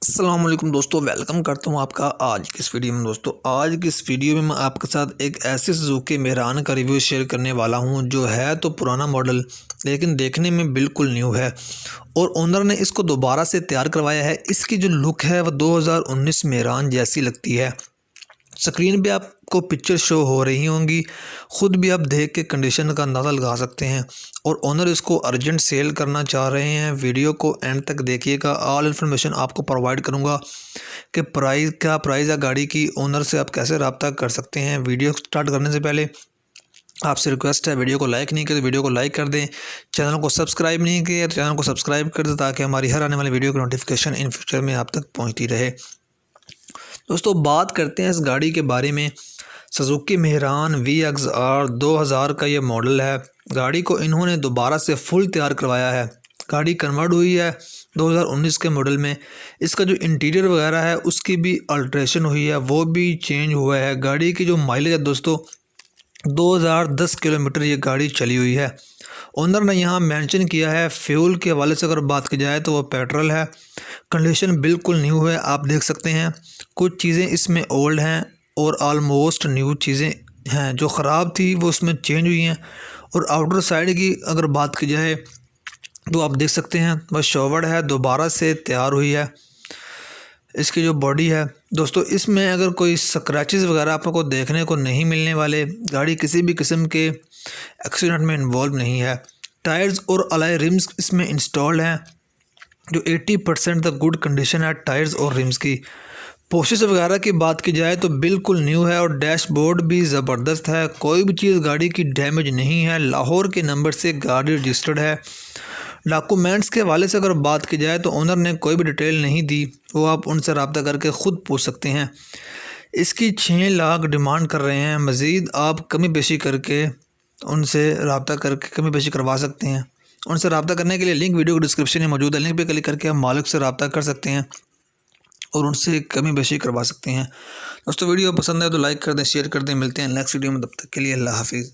अस्सलाम वालेकुम दोस्तों, वेलकम करता हूँ आपका आज की इस वीडियो में। दोस्तों आज की इस वीडियो में मैं आपके साथ एक ऐसे सुजुकी मेहरान का रिव्यू शेयर करने वाला हूँ जो है तो पुराना मॉडल लेकिन देखने में बिल्कुल न्यू है और ओनर ने इसको दोबारा से तैयार करवाया है। इसकी जो लुक है वह 2019 मेहरान जैसी लगती है। स्क्रीन पे आपको पिक्चर शो हो रही होंगी, ख़ुद भी आप देख के कंडीशन का अंदाज़ा लगा सकते हैं। और ओनर इसको अर्जेंट सेल करना चाह रहे हैं। वीडियो को एंड तक देखिएगा, ऑल इन्फॉर्मेशन आपको प्रोवाइड करूंगा कि प्राइस है गाड़ी की, ओनर से आप कैसे रब्ता कर सकते हैं। वीडियो स्टार्ट करने से पहले आपसे रिक्वेस्ट है, वीडियो को लाइक नहीं किया तो वीडियो को लाइक कर दें, चैनल को सब्सक्राइब नहीं किया तो चैनल को सब्सक्राइब कर दें ताकि हमारी हर आने वाली वीडियो की नोटिफिकेशन इन फ्यूचर में आप तक पहुँचती रहे। दोस्तों बात करते हैं इस गाड़ी के बारे में। सुजुकी मेहरान VXR 2000 का ये मॉडल है। गाड़ी को इन्होंने दोबारा से फुल तैयार करवाया है। गाड़ी कन्वर्ट हुई है 2019 के मॉडल में। इसका जो इंटीरियर वगैरह है उसकी भी अल्ट्रेशन हुई है, वो भी चेंज हुआ है। गाड़ी की जो माइलेज है दोस्तों 2010 किलोमीटर ये गाड़ी चली हुई है। ओनर ने यहाँ मेंशन किया है फ्यूल के हवाले से अगर बात की जाए तो वो पेट्रोल है। कंडीशन बिल्कुल न्यू है, आप देख सकते हैं। कुछ चीज़ें इसमें ओल्ड हैं और आलमोस्ट न्यू चीज़ें हैं। जो ख़राब थी वो उसमें चेंज हुई हैं। और आउटर साइड की अगर बात की जाए तो आप देख सकते हैं वह शॉवर्ड है, दोबारा से तैयार हुई है। इसकी जो बॉडी है दोस्तों, इसमें अगर कोई स्क्रैचेस वगैरह आपको देखने को नहीं मिलने वाले। गाड़ी किसी भी किस्म के एक्सीडेंट में इन्वॉल्व नहीं है। टायर्स और अलॉय रिम्स इसमें इंस्टॉल्ड हैं जो 80% तक गुड कंडीशन है टायर्स और रिम्स की। पोर्शेस वगैरह की बात की जाए तो बिल्कुल न्यू है और डैशबोर्ड भी ज़बरदस्त है। कोई भी चीज़ गाड़ी की डैमेज नहीं है। लाहौर के नंबर से गाड़ी रजिस्टर्ड है। डॉक्यूमेंट्स के हवाले से अगर बात की जाए तो ओनर ने कोई भी डिटेल नहीं दी, वो आप उनसे रब्ता करके ख़ुद पूछ सकते हैं। इसकी 6 लाख डिमांड कर रहे हैं। मज़ीद आप कमी बेशी करके उनसे रब्ता करके कमी बेशी करवा सकते हैं। उनसे रब्ता करने के लिए लिंक वीडियो को डिस्क्रिप्शन में मौजूद है, लिंक पे क्लिक करके आप मालिक से रब्ता कर सकते हैं और उनसे कमी बेशी करवा सकते हैं। दोस्तों वीडियो पसंद है तो लाइक कर दें, शेयर कर दें। मिलते हैं नेक्स्ट वीडियो में, तब तक के लिए अल्लाह हाफिज़।